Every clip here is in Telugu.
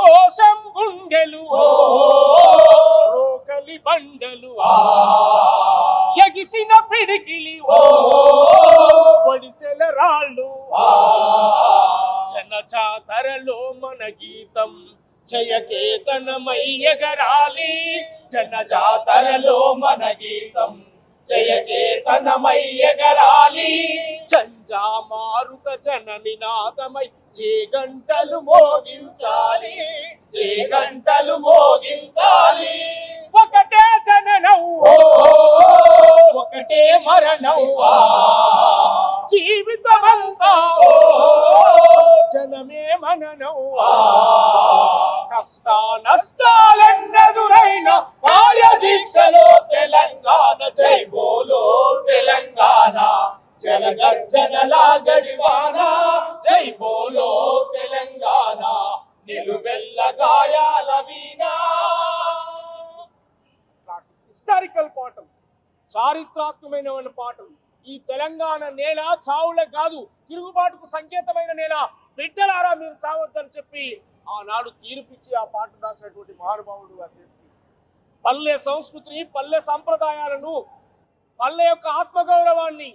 కోసం గుండెలు రోకలి బండలు ఎగిసిన పిడికిలి ఒడిసెల రాళ్ళు జనజాతరలో మన గీతం జయకేతనమై ఎగరాలి జనజాతరలో మన గీతం జయకేతనమై ఎగరాలి చంజా మారుత జన నినాదమై జేగంటలు మోగించాలి జేగంటలు మోగించాలి ఒకటే జననం ఒకటే మరణం జీవితమంతా జనమే మననం కష్ట నష్టాలెన్నెదురైన కార్య దీక్షలో తెలంగాణ జై బోలో తెలంగాణ జనగర్జనలా జడివాన జై బోలో తెలంగాణ నిలువెల్ల గాయాల వీణా. హిస్టారికల్ పాఠం, చారిత్రాత్మకమైన పాఠం. ఈ తెలంగాణ నేల చావులే కాదు తిరుగుబాటుకు సంకేతమైన నేల. బిడ్డలారా మీరు చావద్దని చెప్పి ఆనాడు తీర్పిచ్చి ఆ పాట రాసినటువంటి మహానుభావుడు అధ్యక్షుడు. పల్లె సంస్కృతిని, పల్లె సంప్రదాయాలను, పల్లె యొక్క ఆత్మగౌరవాన్ని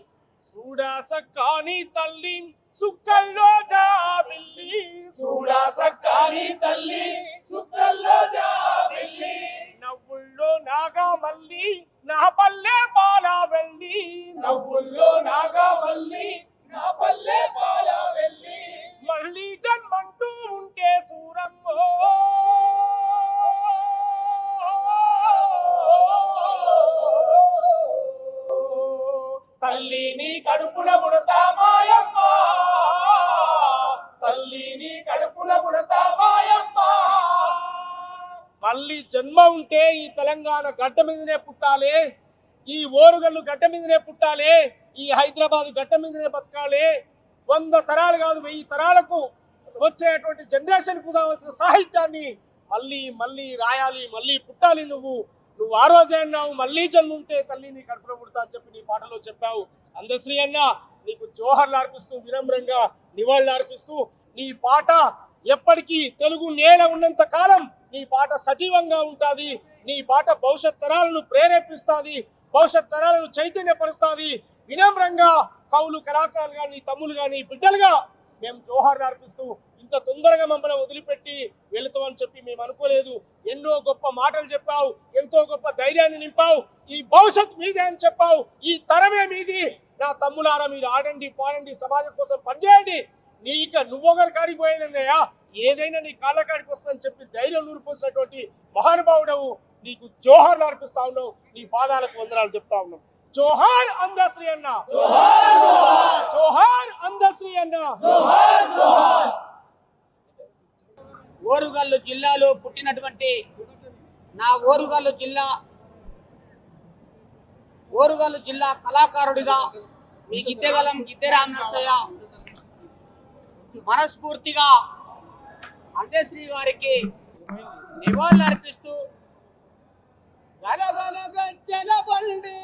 చూడాసక్కాని తల్లి సుక్కల్లో జాబిల్లి చూడాసక్కాని తల్లి సుక్కల్లో జాబిల్లి నవ్వుల్లో నాగా మల్లి నా పల్లె పాల వెళ్ళి నవ్వుల్లో నాగా మల్లి నా పల్లె పాల వెళ్ళి మళ్ళీ జన్మంటూ ఉంటే సూరమ్మో తల్లిని కడుపున పుడతా మాయమ్మ తల్లిని కడుపున పుడతా మాయమ్మ. మళ్ళీ జన్మ ఉంటే ఈ తెలంగాణ గడ్డ మీదనే పుట్టాలి, ఈ ఓరుగల్లు గడ్డ మీదనే పుట్టాలి, ఈ హైదరాబాద్ గడ్డ మీదనే బతకాలి. 100 తరాలు కాదు 1000 తరాలకు వచ్చేటువంటి జనరేషన్కు కావాల్సిన సాహిత్యాన్ని మళ్ళీ మళ్ళీ రాయాలి, మళ్ళీ పుట్టాలి. నువ్వు ఆ రోజే అన్నావు మళ్ళీ జన్మ ఉంటే తల్లిని కడుపున పుడతా అని చెప్పి నీ పాటలో చెప్పావు. అందశ్రీ అన్న నీకు జోహర్లు అర్పిస్తూ వినమ్రంగా నివాళులు అర్పిస్తూ నీ పాట ఎప్పటికీ తెలుగు నేల ఉన్నంత కాలం నీ పాట సజీవంగా ఉంటుంది. నీ పాట భవిష్యత్ తరాలను ప్రేరేపిస్తుంది, భవిష్యత్ తరాలను చైతన్యపరుస్తుంది. వినమ్రంగా కవులు కళాకారులుగా నీ తమ్ములుగా నీ బిడ్డలుగా మేము జోహార్లు అర్పిస్తూ ఇంత తొందరగా మమ్మల్ని వదిలిపెట్టి వెళుతామని చెప్పి మేము అనుకోలేదు. ఎన్నో గొప్ప మాటలు చెప్పావు, ఎంతో గొప్ప ధైర్యాన్ని నింపావు. ఈ భవిష్యత్ మీదే అని చెప్పావు, ఈ తరమే మీది. నా తమ్ములారా మీరు ఆడండి, పాడండి, సమాజం కోసం పనిచేయండి. నువ్వొకరి కాడికి పోయినదయ్యా ఏదైనా నీ కాళ్ళ కాడికి వస్తుందని చెప్పి ధైర్యం నూరిపోసినటువంటి మహానుభావుడవు. నీకు జోహార్లు అర్పిస్తా ఉన్నావు, నీ పాదాలకు వందనాలు చెప్తా ఉన్నావు. జోహార్ అందశ్రీ అన్న, జోహార్ అందశ్రీ అన్న. ఓరుగల్లు జిల్లాలో పుట్టినటువంటి నా ఓరుగల్లు జిల్లా కళాకారుడిగా మీ గిద్దెగలం గిద్దె రామనరసయ్య మనస్ఫూర్తిగా అంత్యశ్రీ వారికి నివాళులు అర్పిస్తూ గలగల గజ్జల బండి